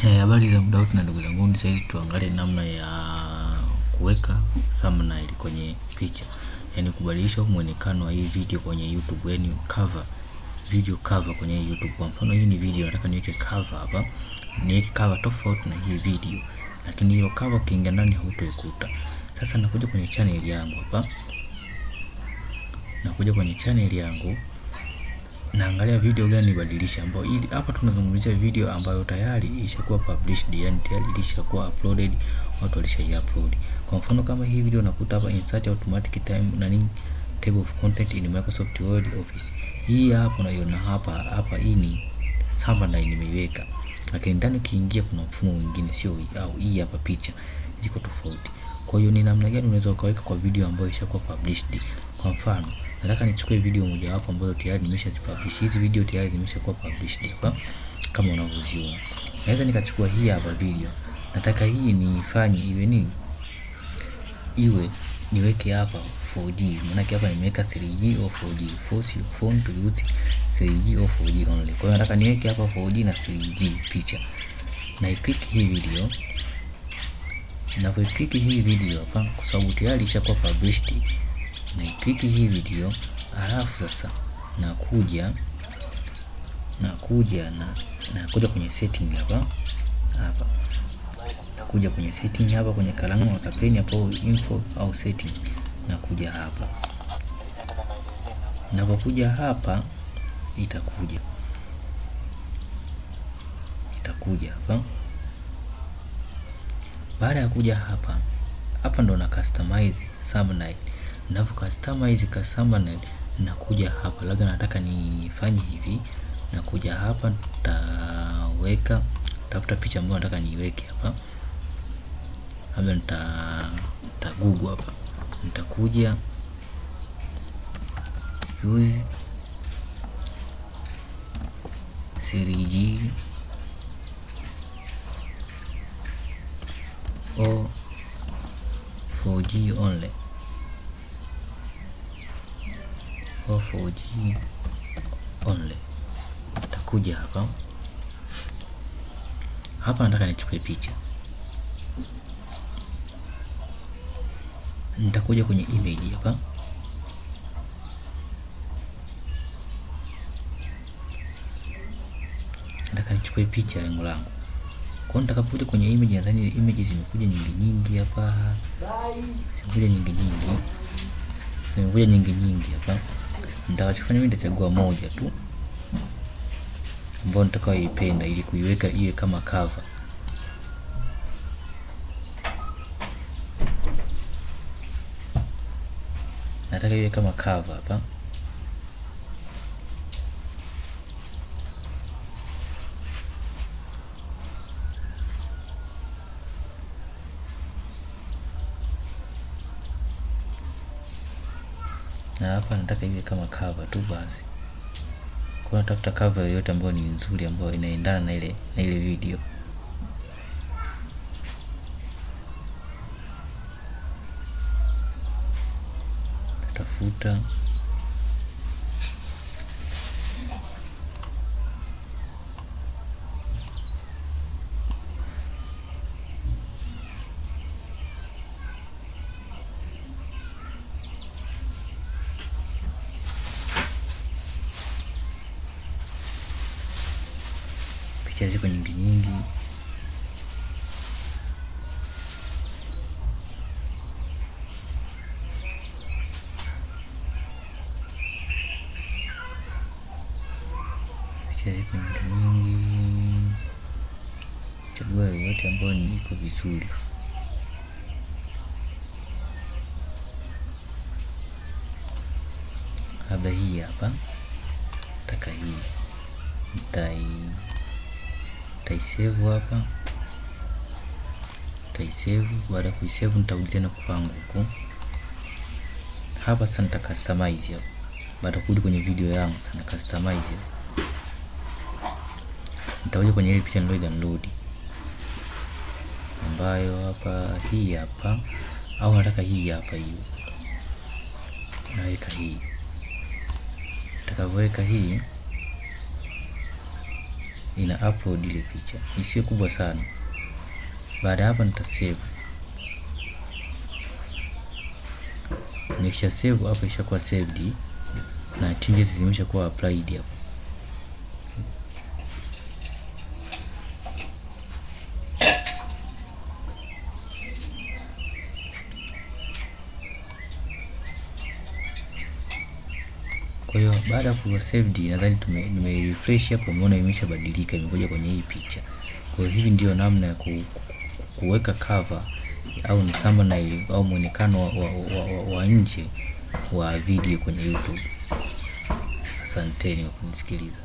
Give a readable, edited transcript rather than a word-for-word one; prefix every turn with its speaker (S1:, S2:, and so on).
S1: Habari za muda wote na ndugu zangu, sasa tuangalie namna ya kuweka thumbnail kwenye picha. Yaani kubadilisha muonekano wa hii video kwenye YouTube, yani cover, video cover kwenye YouTube. Kwa mfano hii ni video, nataka niweke cover hapa. Niweke cover tofauti na hii video. Lakini hiyo cover ukiingia ndani hautoikuta. Sasa nakuja kwenye channel yangu hapa. Nakuja kwenye channel yangu. Naangalia video gani nibadilisha, ambayo ili hapa tunazungumzia video ambayo tayari ishakuwa published, yani tayari ilishakuwa uploaded, watu walisha-upload. Kwa mfano kama hii video nakuta hapa insert automatic time nani table of content in Microsoft Word Office. Hii hapa unaiona hapa hii ni thumbnail nimeiweka. Lakini ndani ukiingia kuna mfumo mwingine, sio hii au hii hapa, picha ziko tofauti. Kwa hiyo ni namna gani unaweza ukaweka kwa video ambayo ishakuwa published. Kwa mfano nataka nichukue video moja hapo ambayo tayari nimeshazipublish. Hizi video tayari zimeshakuwa published hapa kama unavyoziona. Naweza nikachukua hii hapa video. Nataka hii nifanye iwe nini? Iwe niweke hapa 4G. Maana hapa nimeweka 3G au 4G. Force your phone to use 3G au 4G only. Kwa hiyo nataka niweke hapa 4G na 3G picha. Na click hii video. Click hii video hapa kwa sababu tayari ishakuwa published. Na click hii video, alafu sasa nakuja kwenye setting hapa. Nakuja kwenye setting hapa kwenye kalamu au peni hapo info au setting. Nakuja hapa. Napokuja hapa itakuja hapa. Baada ya kuja hapa ndo na customize thumbnail. Ninapo customize thumbnail nakuja hapa, labda nataka nifanye hivi, nakuja hapa nitaweka, tafuta picha ambayo nataka niweke hapa. Labda nita Google hapa. Nitakuja use 3G or 4G only. 4G only. Takuja hapa nataka nichukue picha. Nitakuja kwenye image hapa. Nataka nichukue picha, lengo langu. Kwa hiyo nitakapokuja kwenye image, nadhani image zimekuja nyingi hapa. Zimekuja nyingi hapa. Nitakachofanya mimi nitachagua moja tu ambayo nitakayoipenda ili kuiweka iwe kama cover. Nataka iwe kama cover hapa. Na hapa nataka iwe kama cover tu basi. Kwa natafuta cover yoyote ambayo ni nzuri, ambayo inaendana na ile video. Tafuta picha ziko nyingi. Chagua yoyote ambayo iko vizuri. Labda hii hapa. Nataka hii. Nitaisave hapa. Baada ya kuisave nitarudi tena kwangu huko. Hapa sasa nita customize hapa. Baada ya kurudi kwenye video yangu sasa na customize. Nitakuja kwenye ile picha nilio download, ambayo hapa hii hapa, au nataka hii hapa hiyo. Naweka hii. Nitakaweka hii ina upload ile picha, isiyo kubwa sana. Baada hapa nita save. Nikisha save hapa ishakuwa saved na changes zimeshakuwa applied hapa. Kwa hiyo baada ya kuwa saved, nadhani nime refresh hapo, umeona imeshabadilika, imekuja kwenye hii picha. Kwa hiyo hivi ndio namna ya kuweka cover au ni thumbnail au muonekano wa nje wa video kwenye YouTube. Asanteni kwa kunisikiliza.